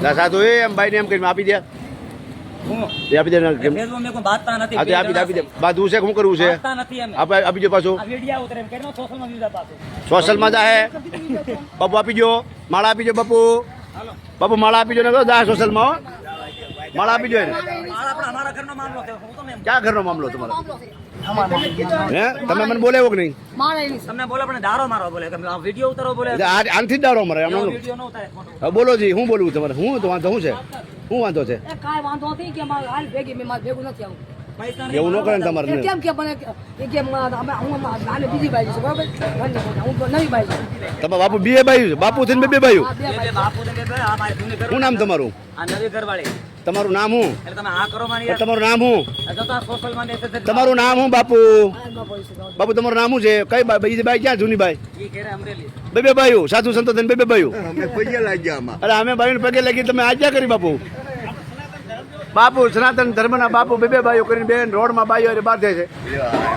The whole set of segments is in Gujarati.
ના સાધુ એમ ભાઈ ને એમ કરીને આપી દે આપી દે આપી દે બાધું છે શું કરવું છે આપી દો પાછું સોશિયલમાં જાહે બાપુ આપી દો માળા આપી દો બાપુ માળા આપી દો ને જા સોશિયલમાં માળા આપી દો એને ક્યાં ઘરનો મામલો તમારો હે તમે મને બોલે એવું કે નહીં તમને બોલે પણ દારો મારો બોલે વિડીયો ઉતારો બોલે આનથી જ દારો મારે બોલો જી હું બોલવું તમારે હું તો વાંધો શું છે શું વાંધો છે કાંઈ વાંધો નથી કે મારે હાલ ભેગી મેં મારે ભેગું નથી આવું એવું ન કરે ને તમારે કેમ કે મને કે હું બીજી બાજુ છું બરાબર હું નવી બાજુ છું તમારા બાપુ બે બાજુ છે બાપુ થઈને બે બાજુ શું નામ તમારું તમારું નામ શું તમારું નામ શું તમારું નામ શું બાપુ બાપુ તમારું નામ શું છે કઈ બીજી બાઈ ક્યાં જૂની બાઈ બે બાયું સાધુ સંતો થઈને બે બાયું અરે અમે બાયું પગે લાગી તમે આજ્ઞા કરી બાપુ બાપુ સનાતન ધર્મના બાપુ બે બાઈઓ કરીને બેન રોડમાં બાઈઓ બાંધે છે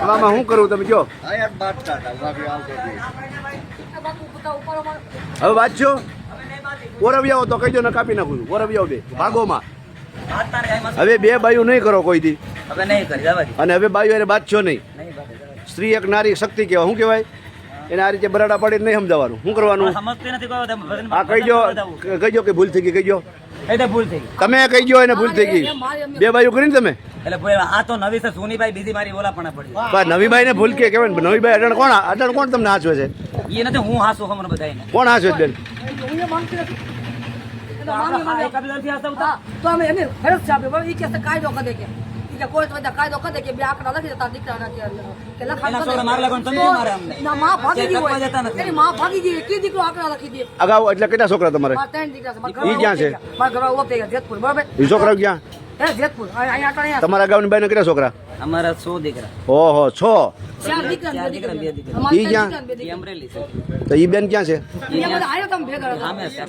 આમાં શું કરું તમે કયો હવે વાંચજો ઓરવિયાઓ તો કહીજો ને કાપી નાખું છું ઓરવિયાઓ બે ભાગોમાં હવે બે બાઈઓ નહીં કરો કોઈ દી અને હવે બાઈઓ એને બાંધશો નહીં સ્ત્રી એક નારી શક્તિ કહેવાય શું કહેવાય એને આ રીતે બરાડા પાડીને નહીં સમજાવવાનું શું કરવાનું હા કહીજો કે ભૂલ થઈ ગઈ કહીજો તમે કહીજો એને ભૂલ થઈ ગઈ બે બાઈઓ કરીને તમે આ તો નવી છે સોનીભાઈ બીજી મારી ઓલા પણ પડી નવી બાઈ ને ભૂલ કે કેવાય નવી બાઈ અટણ કોણ તમને હાચવે છે એ નથી હું હાસું ખબર બધાને કોણ હાચવે બેન તો અમે એમને ફરજ છે આપણે એ કે કાયદો કરે કે કોઈ કાયદો કરે કે બે આંકડા લખી દેતા દીકરાના કે લખાણ ના માં ભાગી ગઈ હોય એની માં ભાગી ગઈ કે દીકરો આંકડા લખી દે અગાઉ એટલે કેટલા છોકરા તમારે ત્રણ દીકરા છે ઈ ક્યાં છે મારા ઘર ઓપે જેતપુર બરાબર ઈ છોકરા ક્યાં જેતપુર અહીંયા તમારા ગામની બાઈને કેટલા છોકરા અમારા 100 દીકરા ઓહો 6 ચાર દીકરા બે દીકરા ઈ ક્યાં અમરેલી છે તો ઈ બેન ક્યાં છે આયો તમે ભેગા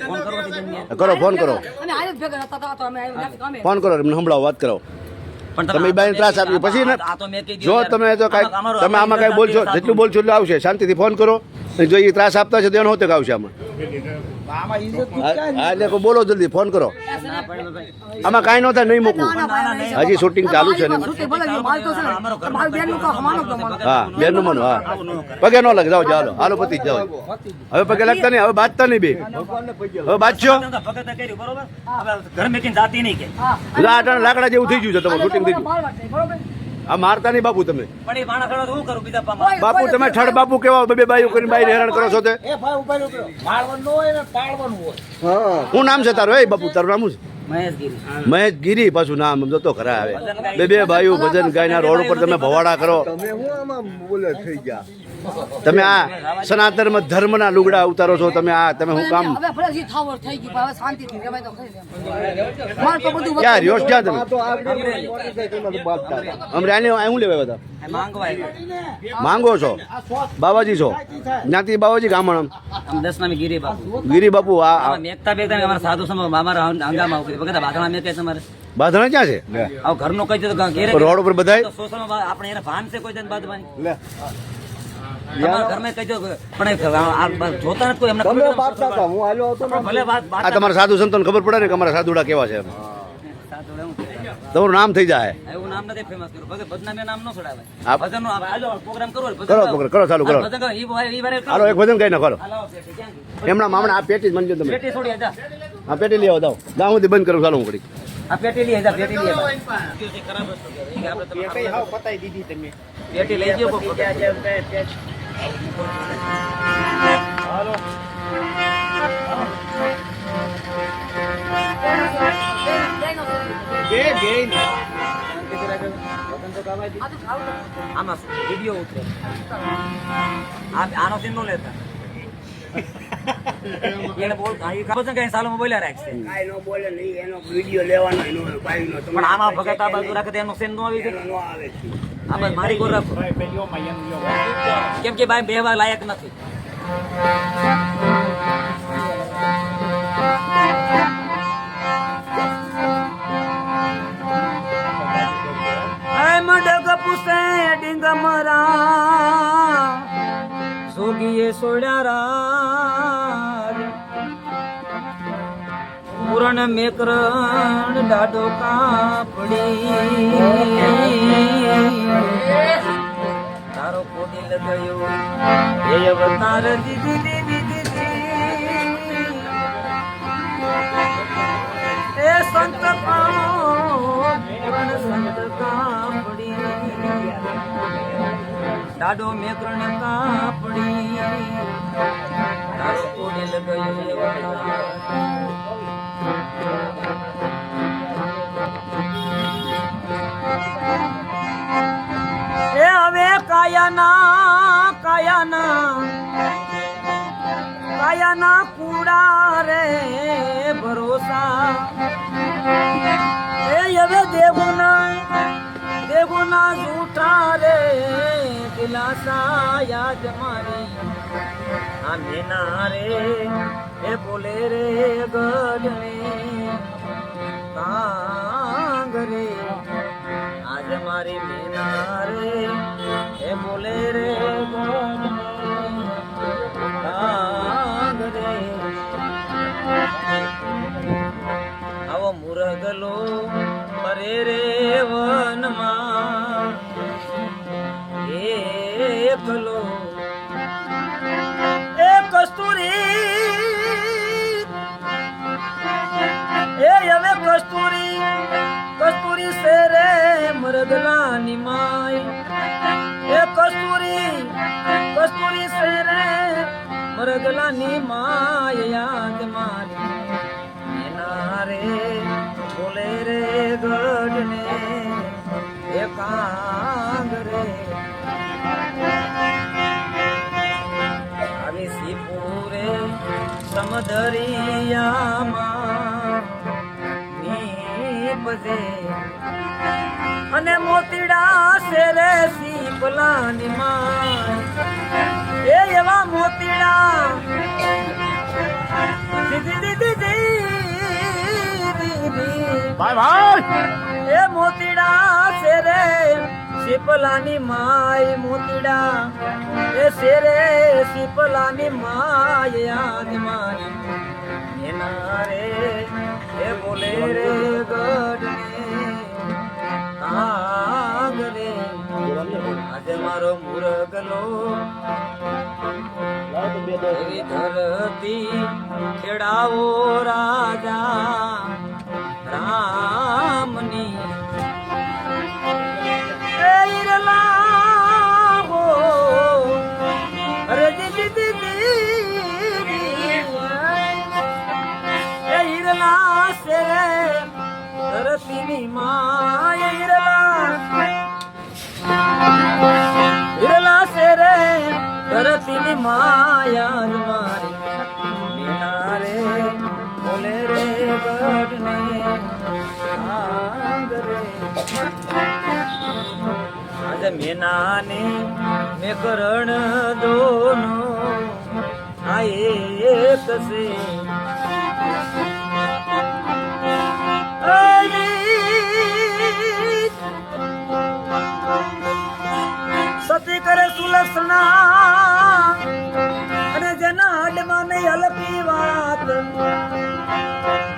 ફોન કરો કરો ફોન કરો અને આયો ભેગા હતા તો અમે આયો ફોન કરો એમને સંભળાવો વાત કરો તમે બાઈને ત્રાસ આપી પછી ને જો તમે તો તમે આમાં કઈ બોલશો જેટલું બોલશો એટલું આવશે શાંતિથી ફોન કરો જો એ ત્રાસ આપતા છે તેનો હોતે આવશે આમાં હા એટલે બોલો જલ્દી ફોન કરો આમાં કાંઈ ન થાય નહીં મૂકવું હજી શૂટિંગ ચાલુ છે ને હા બેન નું મનો હા પગે ન લાગે જાઓ ચાલો હાલો પતિ જાઓ હવે પગે લાગતા નહીં હવે બાજતા નહીં બે હવે બાજશો લાકડા જેવું થઈ ગયું છે તમારું શૂટિંગ થઈ ગયું આ મારતા નહીં બાપુ તમે બાપુ તમે ઠડ બાપુ કેવા બે બાઈઓ કરીને બાઈ હેરાન કરો છો તે શું નામ છે તારું એ બાપુ તારું નામ છે મહેશ ગીરી પાછું નામ જોતો ખરા આવે બે ભાઈઓ ભજન ગાયના રોડ ઉપર તમે ભવાડા કરો તમે આ સનાતન ધર્મના લુગડા ઉતારો છો તમે આ તમે હું કામ ક્યાં રહ્યો ક્યાં તમે અમરે શું લેવા બધા માંગો છો બાબાજી છો જ્ઞાતિ બાબાજી ગામણ ગીરી બાપુ આ બાધણા ક્યાં છે ઘરનો કઈ રોડ ઉપર બધા આપણે એને ભાન છે કોઈ બાદવાની જોતા નથી કોઈ આ તમારા સાધુ સંતોને ખબર પડે ને કે અમારા સાધુડા કેવા છે તમારું નામ થઈ જાય એવું નામ નથી ફેમસ કર્યું ભગત બદનામી નામ ન છોડાવે આ ભજન પ્રોગ્રામ કરો કરો ચાલુ કરો હાલો એક ભજન કઈ ના કરો એમના મામણા આ પેટી જ મંજો તમે પેટી છોડી જા આ પેટી લઈ આવો દાવ દા હું બંધ કરું ચાલો હું કરી આ પેટી લઈ જા પેટી લઈ પેટી હાવ પતાઈ દીધી તમે પેટી લઈ ગયો હાલો આમાં વિડીયો ઉતરે આનો સીન નો લેતા એને બોલ ખબર છે કઈ સાલોમાં બોલ્યા રાખશે કાઈ નો બોલે નહીં એનો વિડીયો લેવાનો એનો બાઈનો પણ આમાં ભગત આ બાજુ રાખે એનો સીન નો આવી જાય નો આવે આ બસ મારી ગોર રાખો કેમ કે ભાઈ બેહવા લાયક નથી મડગ પુસે ડીંગ મરા સોગીએ સોડ્યા પૂરણ મેકરણ દાડો કાપડી તારો કોડી લગાયો એ અવતાર દીદી દીદી દીદી એ સંત સંત કાપડી દાડો મેકરણ કાપડી તારો કોડી લગાયો એ અવતાર એ હવે કાયાના કુડા રે ભરોસા એ હવે દેવુના જૂઠા રે દિલાસા યાદ મારી આ મેના રે એ બોલે રે ગઢને કાંગ રે આજ મારી મેના રે એ બોલે રે કાંગ રે આવો મુરગલો પરે રે વનમાં એકલો એ કસ્તુરી એ હવે કસ્તુરી સે રે મરગલાની માય એ કસ્તુરી સે રે મરગલાની માય યાદ મારી એના રે બોલે રે ગઢને એ કાંગ રે આવી સિપુરે સમદરિયામાં નીપજે અને મોતીડા શેરે શીપલાની માં એ એવા મોતીડા એ મોતીડા શેરે શીપલાની માય મોતીડા એ શેરે શીપલાની માય યાદ મારી એના રે એ બોલે રે ગઢને કાંગ રે આજે મારો મુરગલો એવી ધરતી ખેડાવો રાજા રામની એ ઈરલા હો અરે દીદી એ ઈરલા સે ધરતીની માય ઈરલા સે રે ધરતીની માયા મારી મીના રે બોલે રે ગઢને કાંગ રે આજ મેનાને મેં કરણ દોનો આ એક સે સતી કરે સુલક્ષણા અને જેના હાડમાં નહીં હલકી વાત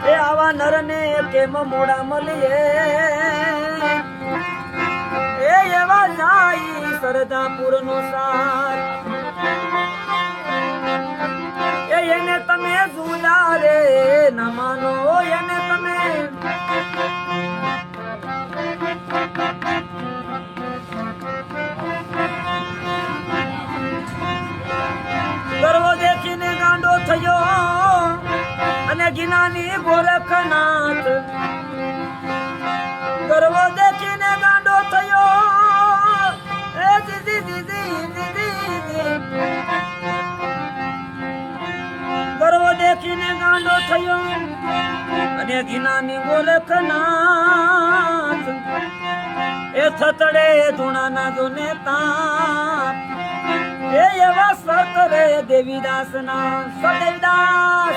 એ આવા નરને કેમ મોડા મળીએ એ એવા જાય સરદાપુર નો સાર એને તમે જુદા રે ના માનો એને તમે ગર્વ દેખીને ગાંડો થયો અને ગિનાની ગોરખનાથ ગર્વ દેખીને ગાંડો થયો એ દીદી દીદી દીદી ગર્વ દેખીને ગાંડો થયો અને ગિનાની ગોરખનાથ એ થતડે ધૂણાના જોને તાપ એ એવા સત રે દેવીદાસ ના સદેવદાસ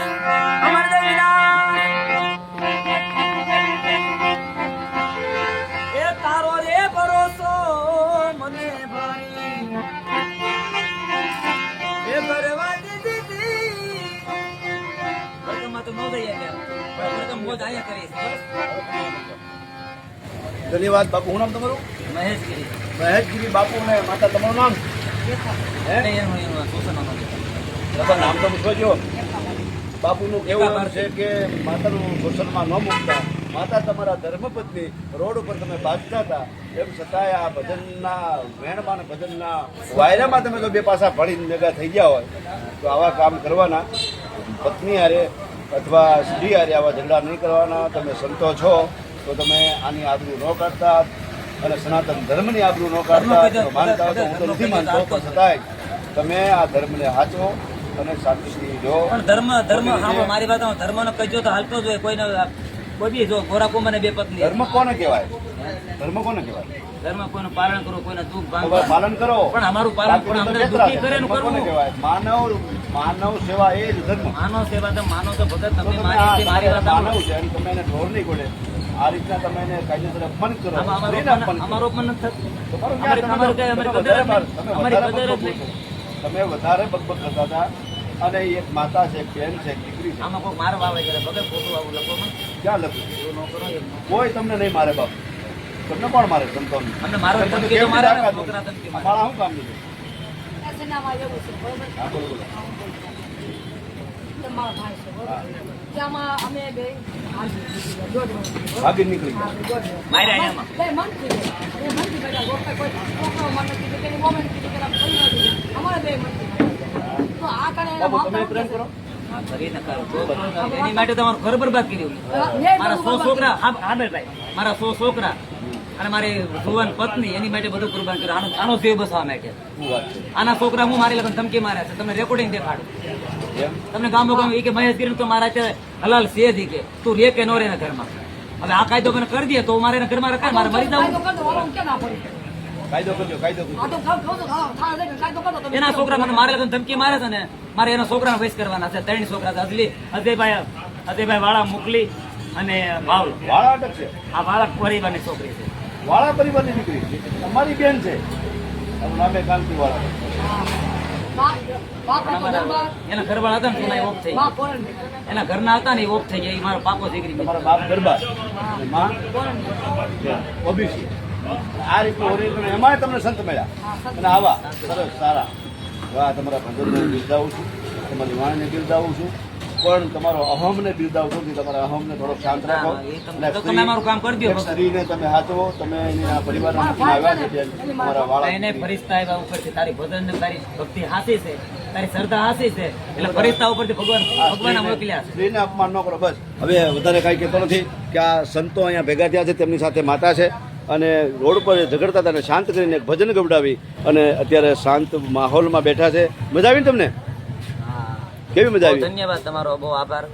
અમર દેવીદાસ એ તારો રે ભરોસો મને ભાઈ એ કરવા દીધી ભગમાં તો ન દઈએ આપણે તો મોજ આયા કરીએ છીએ, બસ. ધન્યવાદ બાપુ. શું નામ તમારું? મહેશગીરી. મહેશગીરી બાપુ ને માતા, તમારું નામ? એટલે એનું શોષણનો બાપા નામ તો પૂછવા. બાપુનું કહેવું છે કે માતાનું શોષણમાં ન મૂકતા. માતા તમારા ધર્મપત્ની રોડ ઉપર તમે બાંધતા હતા, એમ છતાંય આ ભજનના વેણમાં ને ભજનના વાયરામાં તમે તો બે પાસા ભળીને ભેગા થઈ ગયા હોય તો આવા કામ કરવાના. પત્ની હારે અથવા સ્ત્રી હારે આવા ઝઘડા નહીં કરવાના. તમે સંતો છો તો તમે આની આબરૂ ન કાઢતા અને સનાતન ધર્મની આબરૂ ન કાઢતા. માનતા તો હું તો નથી માનતો, પણ છતાંય તમે આ ધર્મને હાચવો અને શાંતિથી જો. પણ ધર્મ હા, મારી વાત ધર્મનો કજો તો હાલતો જ હોય. કોઈને બધી જો ગોરા કુંભને બે પત્ની. ધર્મ કોને કહેવાય? ધર્મ કોને કહેવાય? ધર્મ કોઈનું પાલન કરો, કોઈને દુઃખ હવે ભાંગો. પાલન કરો. પણ અમારું પાલન પણ અમને દુઃખી કરે નું ધર્મ કોને કરવું. કહેવાય? માનવ સેવા એ જ ધર્મ. માનવ સેવા તો માનવ તો ભગત. તો તમે તમે મારી મારી વાત માનવ સાંભળો. છે અને તમે એને ઢોર નહીં ગોળે. આ રીતના તમે એને કાયદેસર અપમાન કરો. આમાં સ્ત્રીને અપમાન કરો. અમારું અપમાન નથી થતું. તમારું ક્યાં? અમારી કઈ અમારી તમે કદર જ વધારે નહીં. અમારી કદર જ નહીં. તમે વધારે બકબક કરતા હતા. અને એક માતા છે, એક બેન છે, એક દીકરી છે. આમાં કોઈ મારવા આવે છે ભગત ખોટું આવું લખવામાં ક્યાં લખ્યું? એવું ન કરો એમ. કોઈ તમને નહીં મારે બાપ. તમને કોણ મારે? સંતોને. અમને મારો તમને ધમકી તો કેવી મારે ને, તાકાત છોકરા હોય? ધમકી મારે. અમારા શું કામ છે? એસેનામાં એવું છે, બરોબર? હા, બોલો, બોલો. એટલે મારો ભાઈ છે, બરોબર? ત્યાંમાં અમે બે દોઢ વર્ષ. ભાગી નીકળી ગયા. માર્યા એનામાં. બે મનથી બે. બે મનથી બેઠા. ગોપે કોઈ છોકરો મને કીધું કે મોમેન્ટ કીધું કે પરિવાર કીધું. અમારે બે મનથી બેઠા. તો આ કારણે એના બાપુ, તમે માપદંડ પ્રેમ કરો? હા, કરીને કરો. એની માટે તમારું ઘર બરબાદ કર્યું. મેં મારા બધું 100 છોકરા ભાઈ મારા 100 છોકરા અને મારી જુવાન પત્ની એની માટે બધું કુરબાન કર્યું. આનો સેવ બસવા માટે. શું વાત છે? આના છોકરા હું મારી લગન ધમકી માર્યા છે. તમને રેકોર્ડિંગ દેખાડું. એમ? તમને ગામો ગામ એ કે મહેશગીરી તો મારા અત્યારે હલાલ છે જ ઈ કે તું રે કે નો રે એના ઘરમાં. હવે આ કાયદો મને કરી દે તો મારે એના ઘરમાં રખાય, મારે મરી કાયદો જવું. કરતો વાળો ક્યાં ના પડી? કાયદો કરજો, કાયદો કરજો. આ તો ખાવ ખાવ તો ખાવ થાળ દે કાયદો કરતો તમે. એના છોકરા મને મારે લગન ધમકી મારે છે ને મારે એના છોકરાને વૈસ કરવાના છે. 3 છોકરા છે. અજયભાઈ વાળા મોકલી અને ભાવલો. વાળા અટક છે. આ વાળા પરિવારની છોકરી છે. વાળા પરિવારની દીકરી તમારી બેન છે. એનું નામે કાંતિ વાળા. બાપ પણ તો અમારા દરબાર એના ઘરવાળા હતા ને એના ઓફ થઈ માં ગયા. કોણ એના ઘરના હતા ને એ ઓફ થઈ ગયા. એ મારો પાકો દીકરી તમારા બાપ ગરબા અને માં કોણ ઓબીસી. આ રીતનું ઓરિજિનલ એમાંય તમને સંત મળ્યા અને આવા સરસ સારા. વાહ, તમારા ભગવાનને બિરદાવું છું, તમારી વાણીને બિરદાવું છું, પણ તમારો અહમને બિરદાવતો નથી. તમારા અહમને થોડો શાંત રાખો. એ તમે- અને તો તમે અમારું કામ કરી દ્યો. એક સ્ત્રીને તમે હાચવો. તમે એના પરિવારના મૂકીને આવ્યા છે ત્યાં તમારા વાળા એને ફરિશ્તા આવ્યા ઉપરથી તારી ભજન ને તારી ભક્તિ હાસી છે, તારી શ્રદ્ધા હાસી છે એટલે ફરિશ્તા ઉપરથી ભગવાન મોકલ્યા છે. સ્ત્રીને અપમાન ન કરો. બસ હવે વધારે કાંઈ કહેતો નથી કે આ સંતો અહીંયા ભેગા થયા છે, તેમની સાથે માતા છે અને રોડ પર ઝઘડતા હતા અને શાંત કરીને એક ભજન ગવડાવી અને અત્યારે શાંત માહોલમાં બેઠા છે. મજા આવી ને તમને? હા. કેવી મજા બહુ આવી? ધન્યવાદ તમારો, બહુ આભાર.